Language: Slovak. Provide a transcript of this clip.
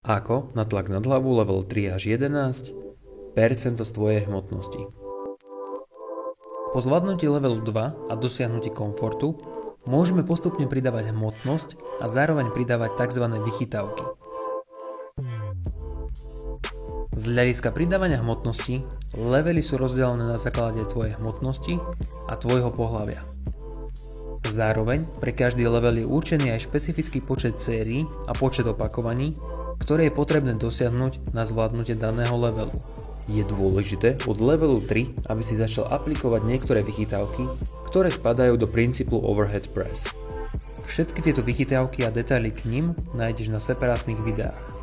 Ako na tlak nad hlavu level 3 až 11 percento z tvojej hmotnosti. Po zvládnutí levelu 2 a dosiahnutí komfortu môžeme postupne pridávať hmotnosť a zároveň pridávať tzv. Vychytávky. Z hľadiska pridávania hmotnosti levely sú rozdelené na základe tvojej hmotnosti a tvojho pohlavia. Zároveň pre každý level je určený aj špecifický počet sérií a počet opakovaní, ktoré je potrebné dosiahnuť na zvládnutie daného levelu. Je dôležité od levelu 3, aby si začal aplikovať niektoré vychytávky, ktoré spadajú do princípu overhead press. Všetky tieto vychytávky a detaily k nim nájdeš na separátnych videách.